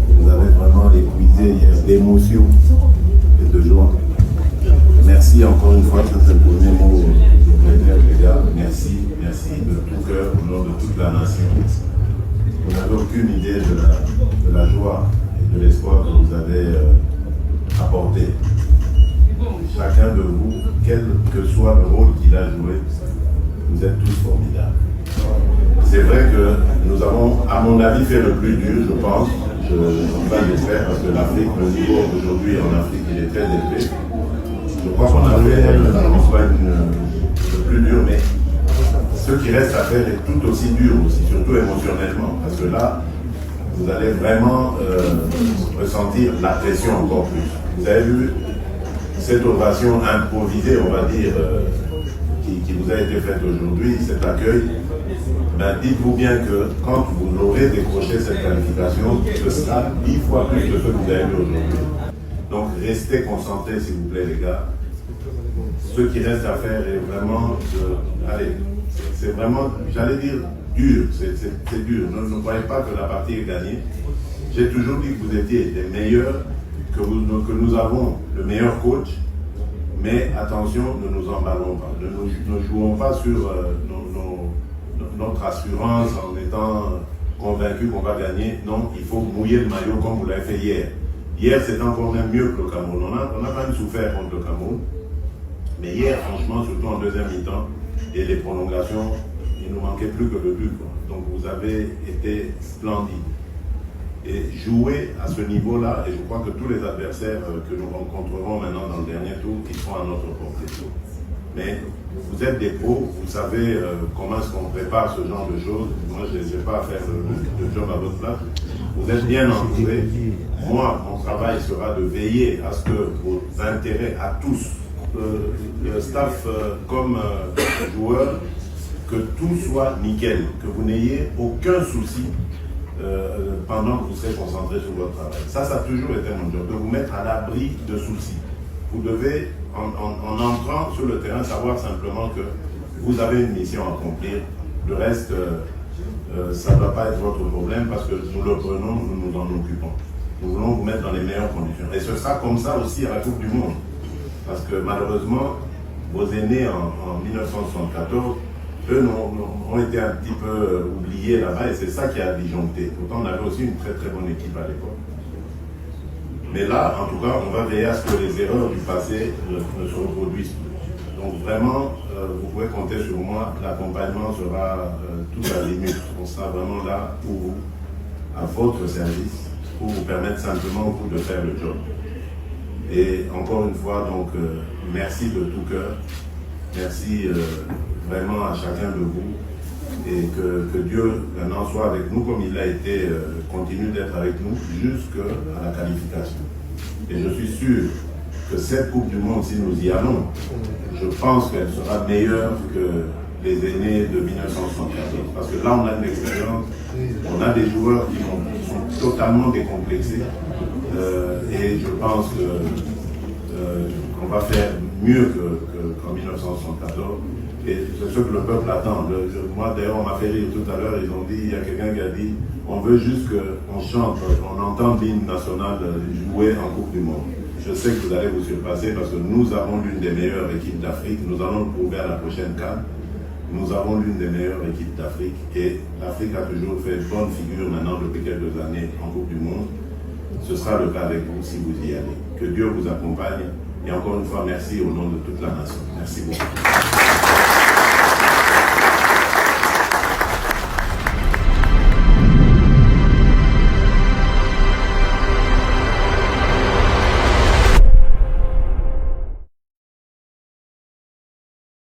Vous avez vraiment épuisé d'émotions et de joie. Merci encore une fois, ça c'est le premier mot les gars. Merci de tout cœur, au nom de toute la nation. Vous n'avez aucune idée de la joie et de l'espoir que vous avez apporté. Chacun de vous, quel que soit le rôle qu'il a joué, vous êtes tous formidables. C'est vrai que nous avons, à mon avis, fait le plus dur, je pense. Je vais le faire parce que l'Afrique, le niveau aujourd'hui en Afrique, il est très élevé. Je crois qu'on a fait le plus dur, mais ce qui reste à faire est tout aussi dur aussi, surtout émotionnellement, parce que là, vous allez vraiment ressentir la pression encore plus. Vous avez vu cette ovation improvisée, on va dire, qui vous a été faite aujourd'hui, cet accueil. Ben, dites-vous bien que quand vous aurez décroché cette qualification, ce sera 10 fois plus que ce que vous avez vu aujourd'hui. Donc restez concentrés s'il vous plaît les gars. Ce qui reste à faire est vraiment allez, c'est vraiment, j'allais dire dur, c'est dur. Ne croyez pas que la partie est gagnée. J'ai toujours dit que vous étiez les meilleurs, que nous avons le meilleur coach, mais attention, ne nous emballons pas. Ne jouons pas sur notre assurance en étant convaincu qu'on va gagner. Non, il faut mouiller le maillot comme vous l'avez fait hier. Hier, c'était encore même mieux que le Cameroun. On a quand même souffert contre le Cameroun. Mais hier, franchement, surtout en deuxième mi-temps, et les prolongations, il nous manquait plus que le but. Donc vous avez été splendide. Et jouer à ce niveau-là, et je crois que tous les adversaires que nous rencontrerons maintenant dans le dernier tour, ils seront à notre portée. Mais vous êtes des pros, vous savez comment est-ce qu'on prépare ce genre de choses. Moi, je ne sais pas faire le job à votre place. Vous êtes bien entourés. Moi, mon travail sera de veiller à ce que vos intérêts à tous, le staff comme joueurs, que tout soit nickel, que vous n'ayez aucun souci pendant que vous serez concentré sur votre travail. Ça a toujours été mon job, de vous mettre à l'abri de soucis. Vous devez, en entrant sur le terrain, savoir simplement que vous avez une mission à accomplir. Le reste, ça ne doit pas être votre problème parce que nous le prenons, nous nous en occupons. Nous voulons vous mettre dans les meilleures conditions. Et ce sera comme ça aussi à la Coupe du Monde. Parce que malheureusement, vos aînés en 1974, eux ont été un petit peu oubliés là-bas et c'est ça qui a disjoncté. Pourtant, on avait aussi une très très bonne équipe à l'époque. Mais là, en tout cas, on va veiller à ce que les erreurs du passé ne se reproduisent plus. Donc vraiment, vous pouvez compter sur moi. L'accompagnement sera tout à limite. On sera vraiment là pour vous, à votre service, pour vous permettre simplement vous de faire le job. Et encore une fois, donc, merci de tout cœur. Merci vraiment à chacun de vous. Et que Dieu maintenant soit avec nous comme il a été, continue d'être avec nous jusqu'à la qualification. Et je suis sûr que cette Coupe du Monde, si nous y allons, je pense qu'elle sera meilleure que les aînés de 1974. Parce que là, on a de l'expérience, on a des joueurs qui sont totalement décomplexés. Et je pense qu'on va faire mieux qu'en 1974. Et c'est ce que le peuple attend. Moi, d'ailleurs, on m'a fait rire tout à l'heure. Ils ont dit, il y a quelqu'un qui a dit, on veut juste qu'on chante, on entend l'hymne national jouer en Coupe du Monde. Je sais que vous allez vous surpasser parce que nous avons l'une des meilleures équipes d'Afrique. Nous allons le prouver à la prochaine CAN. Nous avons l'une des meilleures équipes d'Afrique. Et l'Afrique a toujours fait bonne figure maintenant depuis quelques années en Coupe du Monde. Ce sera le cas avec vous si vous y allez. Que Dieu vous accompagne. Et encore une fois, merci au nom de toute la nation. Merci beaucoup.